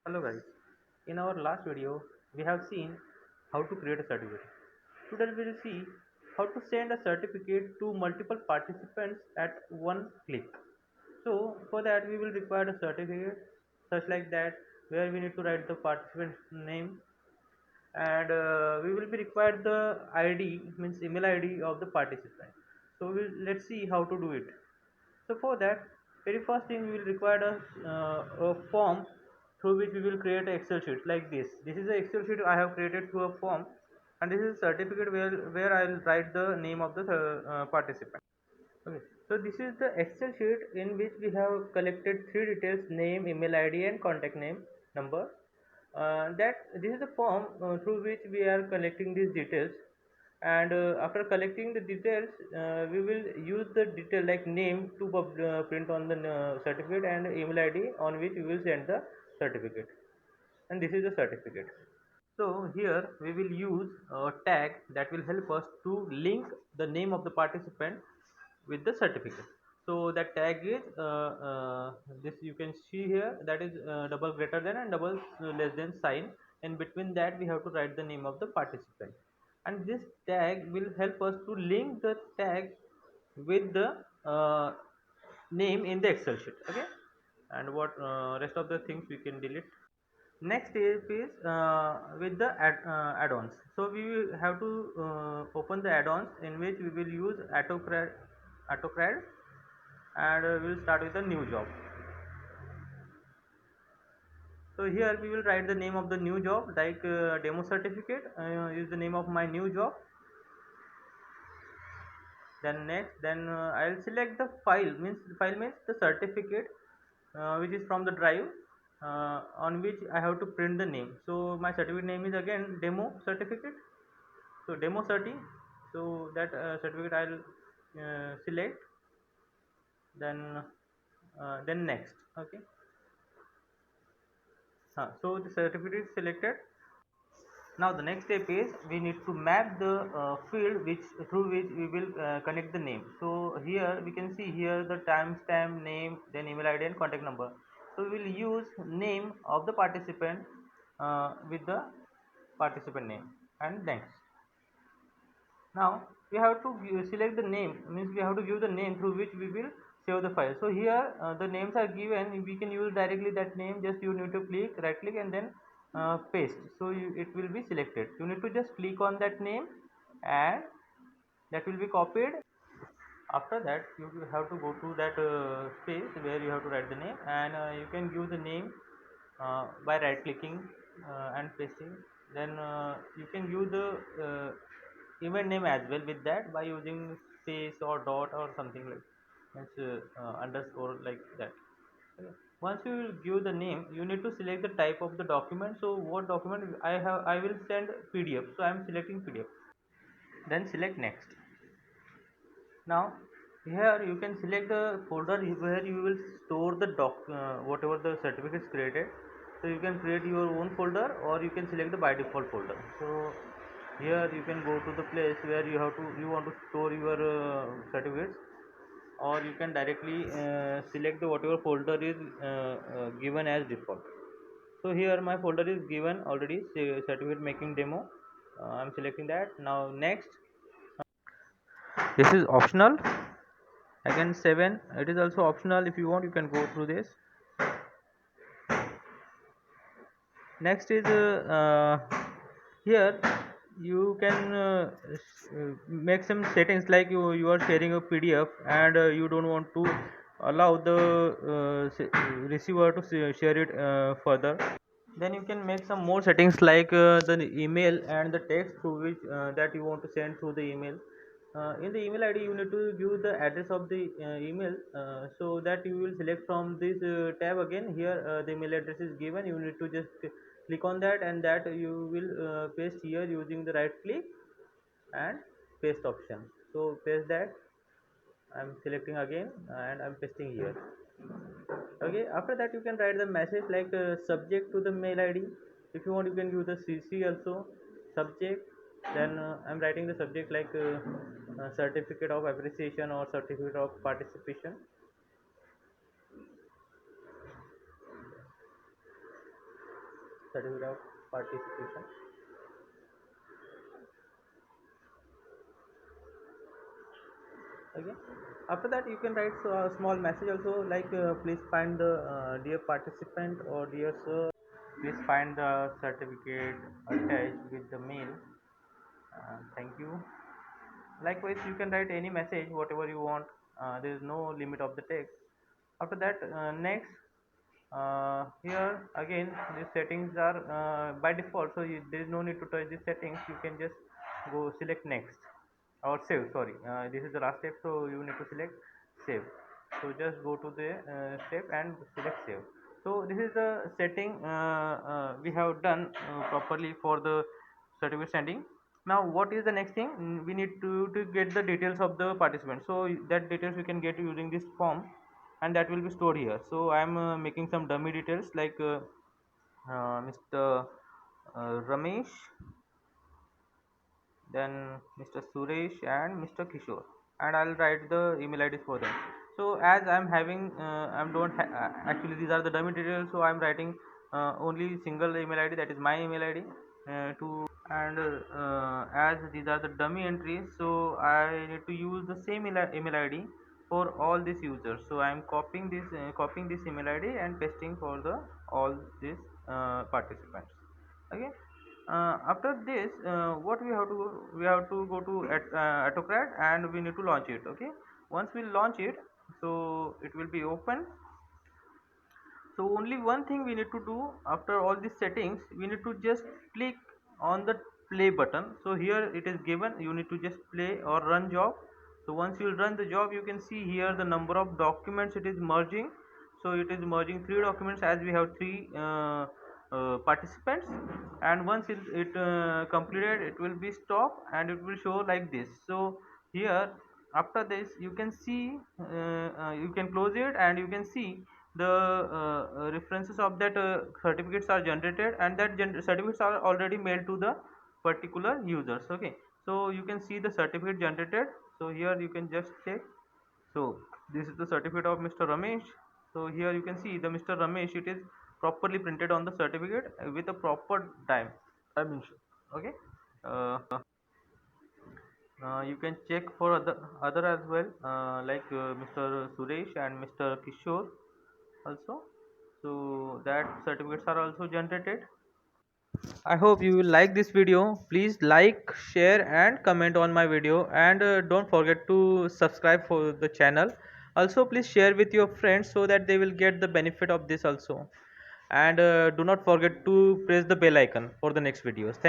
Hello guys, in our last video we have seen how to create a certificate. Today we will see how to send a certificate to multiple participants at one click. So for that we will require a certificate such like that where we need to write the participant name and we will be required the ID means email ID of the participant. So let's see how to do it. So for that, very first thing we will require a form through which we will create an Excel sheet like this. This is an Excel sheet I have created through a form, and this is a certificate where I will write the name of the participant. Okay. So this is the Excel sheet in which we have collected three details: name, email ID, and contact name number. That this is the form through which we are collecting these details, and after collecting the details, we will use the detail like name to print on the certificate and email ID on which we will send the certificate. And this is the certificate. So here we will use a tag that will help us to link the name of the participant with the certificate. So that tag is this you can see here, that is double greater than and double less than sign. In between that we have to write the name of the participant, and this tag will help us to link the tag with the name in the Excel sheet. Okay, and what rest of the things we can delete. Next step is with the add-ons. So we will have to open the add-ons in which we will use AutoCAD, and we will start with a new job. So here we will write the name of the new job like demo certificate is the name of my new job. Then next, then I'll select the file means the certificate which is from the drive on which I have to print the name. So my certificate name is again demo certificate. So demo certi. So that certificate I'll select. Then next. Okay. So the certificate is selected. Now the next step is we need to map the field which through which we will connect the name. So here we can see here the timestamp, name, then email ID and contact number. So we will use name of the participant with the participant name and next. Now we have to select the name, means we have to give the name through which we will save the file. So here the names are given, we can use directly that name. Just you need to right click and then paste. So it will be selected. You need to just click on that name and that will be copied. After that you have to go to that space where you have to write the name, and you can give the name by right clicking and pasting. Then you can use the event name as well with that by using space or dot or something like underscore like that. Okay. Once you will give the name, you need to select the type of the document. So what document I will send PDF, so I am selecting PDF. Then select next. Now here you can select the folder where you will store the whatever the certificate is created. So you can create your own folder or you can select the by default folder. So here you can go to the place where you want to store your certificates, or you can directly select the whatever folder is given as default. So here my folder is given already, certificate making demo. I'm selecting that. Now next, this is optional. Again 7, it is also optional. If you want you can go through this. Next is here you can make some settings like you are sharing a PDF and you don't want to allow the receiver to share it further. Then you can make some more settings like the email and the text through which that you want to send through the email. In the email ID you need to give the address of the email, so that you will select from this tab. Again here the email address is given, you need to just click on that, and that you will paste here using the right click and paste option. So paste that. I'm selecting again and I'm pasting here. Okay, after that you can write the message like subject to the mail ID. If you want you can use the CC also, subject. Then I'm writing the subject like certificate of appreciation or certificate of participation. certificate of participation. Okay, after that you can write a small message also, like please find the dear participant or dear sir, please find the certificate attached with the mail. Thank you. Likewise, you can write any message whatever you want. There is no limit of the text. After that, next, here again these settings are by default, so there is no need to touch these settings. You can just go select next or save. Sorry, this is the last step, so you need to select save. So just go to the step and select save. So this is the setting we have done properly for the certificate sending. Now what is the next thing? We need to get the details of the participant, so that details we can get using this form, and that will be stored here. So I am making some dummy details like Mr. Ramesh, then Mr. Suresh and Mr. Kishore, and I'll write the email IDs for them. So as I'm having I'm don't actually these are the dummy details, so I'm writing only single email ID, that is my email ID, to and as these are the dummy entries, so I need to use the same email ID for all these users. So I am copying this email ID and pasting for the all these participants. Okay. After this, what we have to go to Autocad and we need to launch it. Okay. Once we launch it, so it will be open. So only one thing we need to do after all these settings, we need to just click on the play button. So here it is given, you need to just play or run job. So once you run the job, you can see here the number of documents it is merging. So it is merging 3 documents as we have 3 participants, and once it completed, it will be stop and it will show like this. So here after this you can see you can close it and you can see the references of that certificates are generated, and that certificates are already mailed to the particular users. Okay, so you can see the certificate generated. So here you can just check. So this is the certificate of Mr. Ramesh. So here you can see the Mr. Ramesh, it is properly printed on the certificate with a proper dimension. Okay, uh, you can check for other as well, like Mr. Suresh and Mr. Kishore also. So that certificates are also generated. I hope you will like this video. Please like, share and comment on my video, and don't forget to subscribe for the channel. Also please share with your friends so that they will get the benefit of this also. And do not forget to press the bell icon for the next videos. Thank